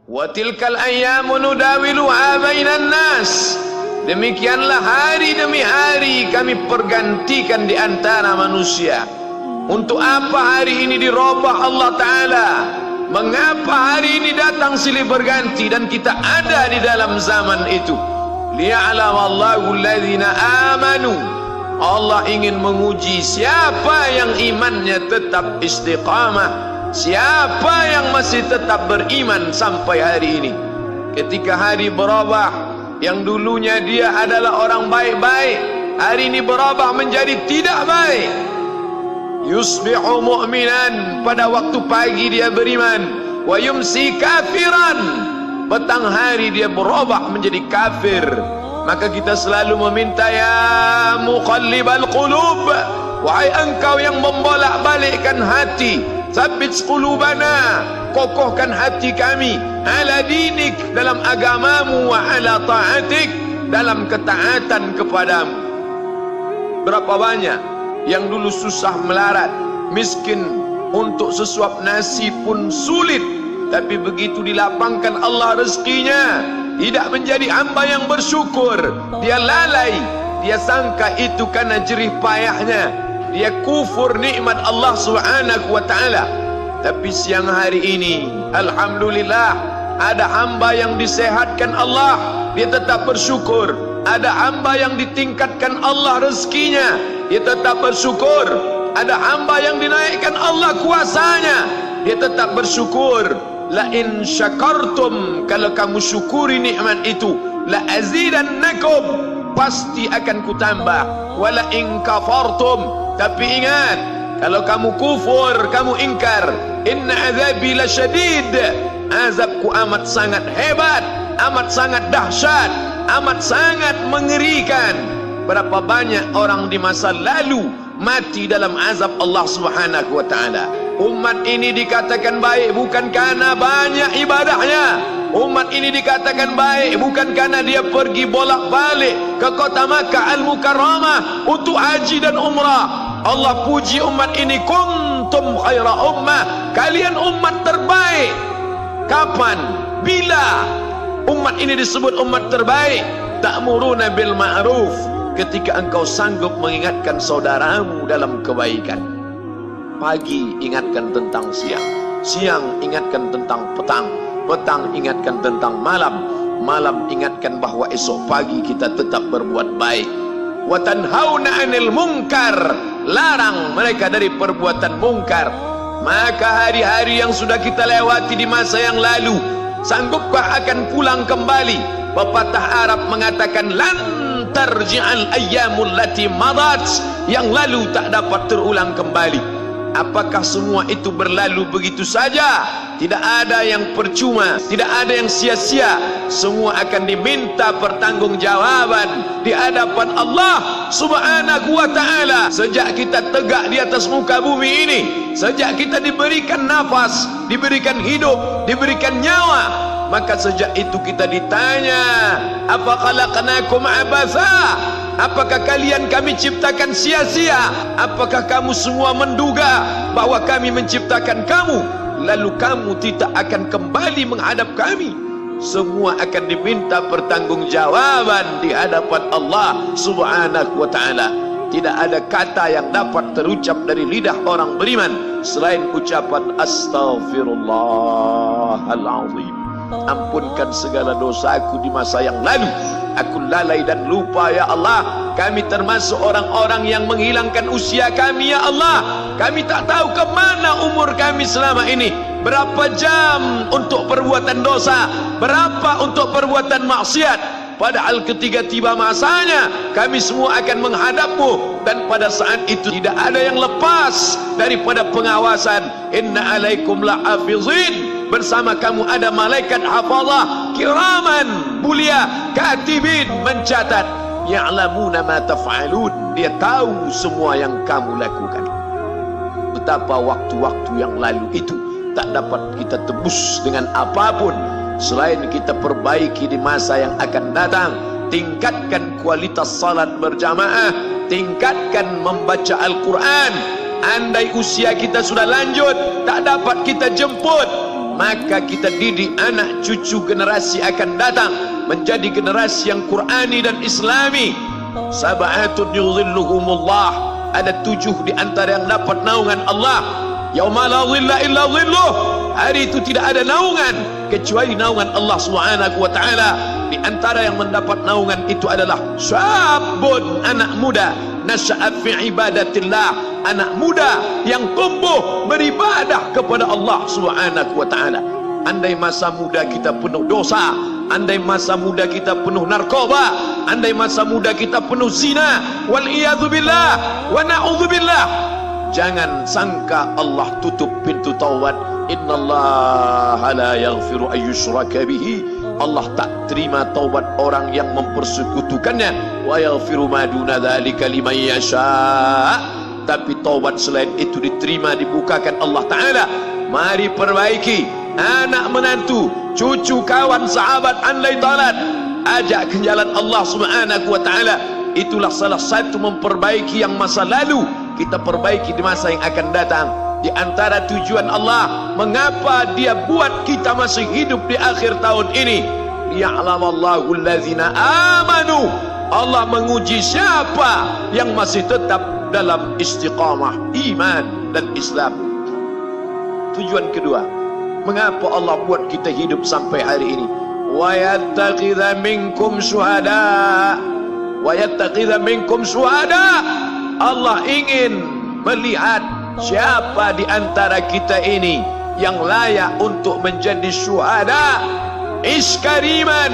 Wa tilkal ayyamu nudawiluha bainan nas. Demikianlah hari demi hari kami pergantikan di antara manusia. Untuk apa hari ini dirubah Allah Ta'ala? Mengapa hari ini datang silih berganti dan kita ada di dalam zaman itu? Liya'lamallahu alladhina amanu. Allah ingin menguji siapa yang imannya tetap istiqamah, siapa yang masih tetap beriman sampai hari ini. Ketika hari berubah, yang dulunya dia adalah orang baik-baik, hari ini berubah menjadi tidak baik. Yusbihu mu'minan, pada waktu pagi dia beriman, wa yumsi kafiran, petang hari dia berubah menjadi kafir. Maka kita selalu meminta, ya muqallibal qulub, wahai engkau yang membolak-balikkan hati, tsabbit qulubana, kokohkan hati kami, ala dinik, dalam agamamu, wa ala ta'atik, dalam ketaatan kepadamu. Berapa banyak yang dulu susah melarat, miskin, untuk sesuap nasi pun sulit, tapi begitu dilapangkan Allah rezekinya, tidak menjadi hamba yang bersyukur. Dia lalai, dia sangka itu karena jerih payahnya, dia kufur nikmat Allah Subhanahu wa ta'ala. Tapi siang hari ini, alhamdulillah, ada hamba yang disehatkan Allah, dia tetap bersyukur. Ada hamba yang ditingkatkan Allah rezekinya, dia tetap bersyukur. Ada hamba yang dinaikkan Allah kuasanya, dia tetap bersyukur. La in syakartum, kalau kamu syukuri nikmat itu, la azidannakum, pasti akan kutambah. Wala in kafartum, tapi ingat, kalau kamu kufur, kamu ingkar, inna azabi lasyadid, azabku amat sangat hebat, amat sangat dahsyat, amat sangat mengerikan. Berapa banyak orang di masa lalu mati dalam azab Allah Subhanahu wa ta'ala. Umat ini dikatakan baik bukan karena banyak ibadahnya. Umat ini dikatakan baik bukan karena dia pergi bolak-balik ke kota Makkah Al-Mukarramah untuk haji dan umrah. Allah puji umat ini, kuntum khaira ummah, kalian umat terbaik. Kapan? Bila umat ini disebut umat terbaik? Ta'muruna bil ma'ruf, ketika engkau sanggup mengingatkan saudaramu dalam kebaikan. Pagi ingatkan tentang siang, siang ingatkan tentang petang, petang ingatkan tentang malam, malam ingatkan bahwa esok pagi kita tetap berbuat baik. Wa tanhauna 'anil munkar, larang mereka dari perbuatan mungkar. Maka hari-hari yang sudah kita lewati di masa yang lalu, sanggupkah akan pulang kembali? Pepatah Arab mengatakan, lan tarji'al ayyamul lati madat, yang lalu tak dapat terulang kembali. Apakah semua itu berlalu begitu saja? Tidak ada yang percuma, tidak ada yang sia-sia. Semua akan diminta pertanggungjawaban di hadapan Allah Subhanahu wa ta'ala. Sejak kita tegak di atas muka bumi ini, sejak kita diberikan nafas, diberikan hidup, diberikan nyawa, maka sejak itu kita ditanya, apa khalaqnakum abatha? Apakah kalian kami ciptakan sia-sia? Apakah kamu semua menduga bahwa kami menciptakan kamu, lalu kamu tidak akan kembali menghadap kami? Semua akan diminta pertanggungjawaban di hadapan Allah Subhanahu wa ta'ala. Tidak ada kata yang dapat terucap dari lidah orang beriman selain ucapan astaghfirullahalazim. Ampunkan segala dosaku di masa yang lalu, aku lalai dan lupa ya Allah. Kami termasuk orang-orang yang menghilangkan usia kami ya Allah. Kami tak tahu kemana umur kami selama ini. Berapa jam untuk perbuatan dosa, berapa untuk perbuatan maksiat. Padahal ketika tiba masanya, kami semua akan menghadapmu, dan pada saat itu tidak ada yang lepas daripada pengawasan. Inna alaikum la'afizin, bersama kamu ada malaikat hafazah kiraman mulia, katibin, mencatat. Ya'lamuna ma taf'alun, dia tahu semua yang kamu lakukan. Betapa waktu-waktu yang lalu itu tak dapat kita tebus dengan apapun selain kita perbaiki di masa yang akan datang. Tingkatkan kualitas salat berjamaah, tingkatkan membaca Al-Quran. Andai usia kita sudah lanjut, tak dapat kita jemput, maka kita didik anak cucu generasi akan datang menjadi generasi yang Qurani dan Islami. Sab'atun yudhilluhumullah, ada 7 di antara yang dapat naungan Allah. Yauma la dhilla illa dhilluh, hari itu tidak ada naungan kecuali naungan Allah Subhanahu wa taala. Di antara yang mendapat naungan itu adalah syabun, anak muda, nasya'a fi ibadatillah, anak muda yang tumbuh beribadah kepada Allah Subhanahu wa taala. Andai masa muda kita penuh dosa, andai masa muda kita penuh narkoba, andai masa muda kita penuh zina, wal iyadzu billah wa na'udzu billah, jangan sangka Allah tutup pintu taubat. Innallaha la yaghfiru an yushraka bihi, Allah tak terima taubat orang yang mempersekutukannya. Wa yaghfiru ma duna dzalika liman yasha, tapi taubat selain itu diterima, dibukakan Allah Ta'ala. Mari perbaiki anak menantu, cucu, kawan, sahabat, andai talat, ajak ke jalan Allah Subhanahu wa taala. Itulah salah satu memperbaiki yang masa lalu, kita perbaiki di masa yang akan datang. Di antara tujuan Allah mengapa dia buat kita masih hidup di akhir tahun ini, liya'lamallahu allazina amanu, Allah menguji siapa yang masih tetap dalam istiqamah iman dan Islam. Tujuan kedua, mengapa Allah buat kita hidup sampai hari ini? Wa yattakhidha minkum syuhada, wa yattakhidha minkum syuhada, Allah ingin melihat siapa di antara kita ini yang layak untuk menjadi syuhada, iskariman,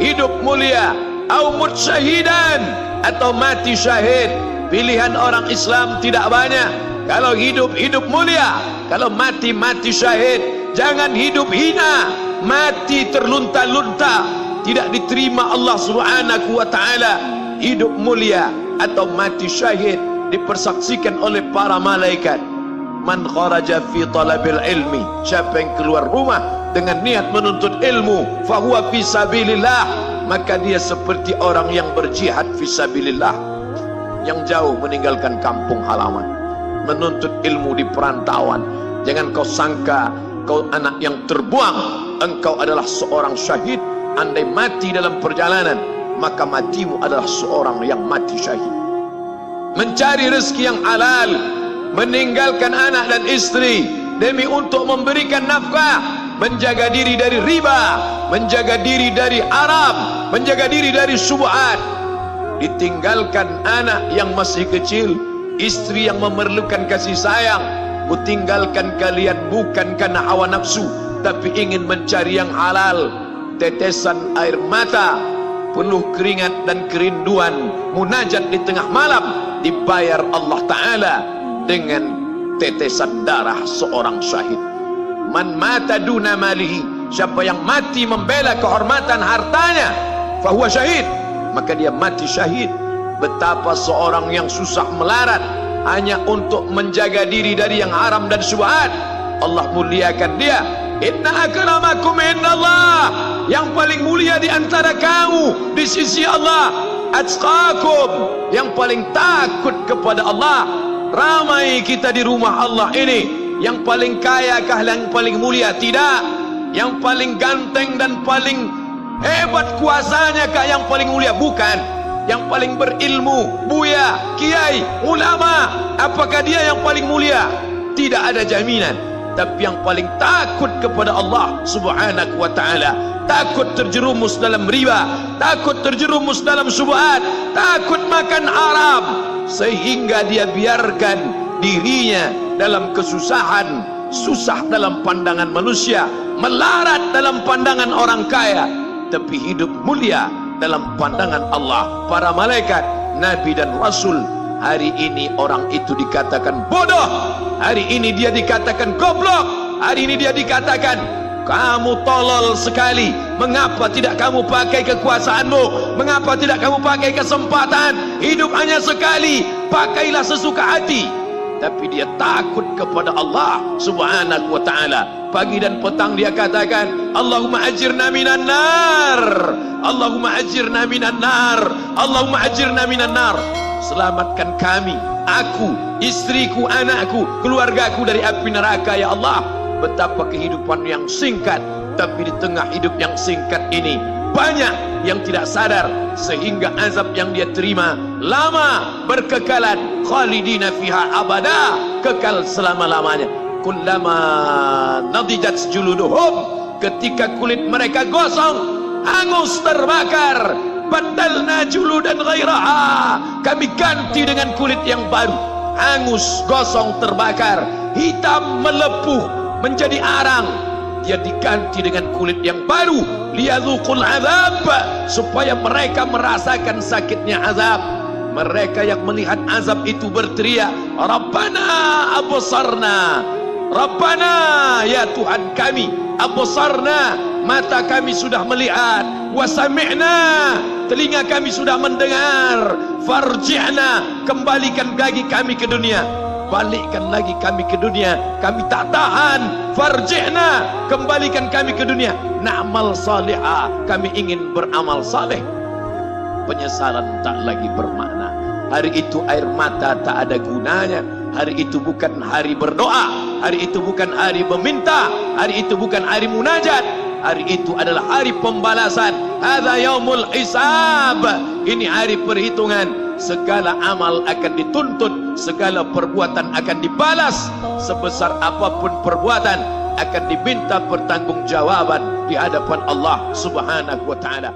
hidup mulia, au mutsyahidan, atau mati syahid. Pilihan orang Islam tidak banyak. Kalau hidup, hidup mulia. Kalau mati, mati syahid. Jangan hidup hina, mati terlunta-lunta, tidak diterima Allah Subhanahu wa taala. Hidup mulia atau mati syahid dipersaksikan oleh para malaikat. Man kharaja fi talabil ilmi, siapa yang keluar rumah dengan niat menuntut ilmu, fahuwa fi sabilillah, maka dia seperti orang yang berjihad fi sabilillah, yang jauh meninggalkan kampung halaman, menuntut ilmu di perantauan. Jangan kau sangka kau anak yang terbuang, engkau adalah seorang syahid. Andai mati dalam perjalanan, maka matimu adalah seorang yang mati syahid. Mencari rezeki yang halal, meninggalkan anak dan istri demi untuk memberikan nafkah, menjaga diri dari riba, menjaga diri dari haram, menjaga diri dari syubhat. Ditinggalkan anak yang masih kecil, istri yang memerlukan kasih sayang. Kutinggalkan kalian bukan karena hawa nafsu, tapi ingin mencari yang halal. Tetesan air mata, penuh keringat dan kerinduan, munajat di tengah malam, dibayar Allah Ta'ala dengan tetesan darah seorang syahid. Man mata duna malihi, siapa yang mati membela kehormatan hartanya, fahuwa syahid, maka dia mati syahid. Betapa seorang yang susah melarat hanya untuk menjaga diri dari yang haram dan syubhat, Allah muliakan dia. Inna akramakum indallah, yang paling mulia di antara kamu di sisi Allah, atqakum, yang paling takut kepada Allah. Ramai kita di rumah Allah ini, yang paling kaya kah yang paling mulia? Tidak. Yang paling ganteng dan paling hebat kuasanya kah yang paling mulia? Bukan. Yang paling berilmu, buya, kiai, ulama, apakah dia yang paling mulia? Tidak ada jaminan. Tapi yang paling takut kepada Allah Subhanahu wa ta'ala, takut terjerumus dalam riba, takut terjerumus dalam syubhat, takut makan haram, sehingga dia biarkan dirinya dalam kesusahan, susah dalam pandangan manusia, melarat dalam pandangan orang kaya, tapi hidup mulia dalam pandangan Allah, para malaikat, nabi dan rasul. Hari ini orang itu dikatakan bodoh, hari ini dia dikatakan goblok, hari ini dia dikatakan kamu tolol sekali. Mengapa tidak kamu pakai kekuasaanmu? Mengapa tidak kamu pakai kesempatan? Hidup hanya sekali, pakailah sesuka hati. Tapi dia takut kepada Allah Subhanahu wa ta'ala. Pagi dan petang dia katakan, Allahumma ajirna minan nar, Allahumma ajirna minan nar, Allahumma ajirna minan nar. Selamatkan kami, aku, istriku, anakku, keluargaku dari api neraka ya Allah. betapa kehidupan yang singkat, tapi di tengah hidup yang singkat ini banyak yang tidak sadar, sehingga azab yang dia terima lama, berkekalan, khalidina fiha abada, kekal selama-lamanya. Kullama nadijat juluduhum, ketika kulit mereka gosong, hangus, terbakar, badalna juludan ghairaha, kami ganti dengan kulit yang baru. Hangus, gosong, terbakar, hitam, melepuh, menjadi arang, dia diganti dengan kulit yang baru. Liyadzuqul azab, supaya mereka merasakan sakitnya azab. Mereka yang melihat azab itu berteriak, Rabbana absarna, Rabbana, ya Tuhan kami, absarna, mata kami sudah melihat, wa sami'na, telinga kami sudah mendengar, farji'na, kembalikan lagi kami ke dunia, balikkan lagi kami ke dunia, kami tak tahan, farji'na, kembalikan kami ke dunia, na'mal salihah, kami ingin beramal saleh. Penyesalan tak lagi bermakna. Hari itu air mata tak ada gunanya. Hari itu bukan hari berdoa, hari itu bukan hari meminta, hari itu bukan hari munajat, hari itu adalah hari pembalasan. Hadza yaumul hisab, ini hari perhitungan. Segala amal akan dituntut, segala perbuatan akan dibalas. Sebesar apapun perbuatan akan diminta pertanggungjawaban di hadapan Allah Subhanahu wa ta'ala.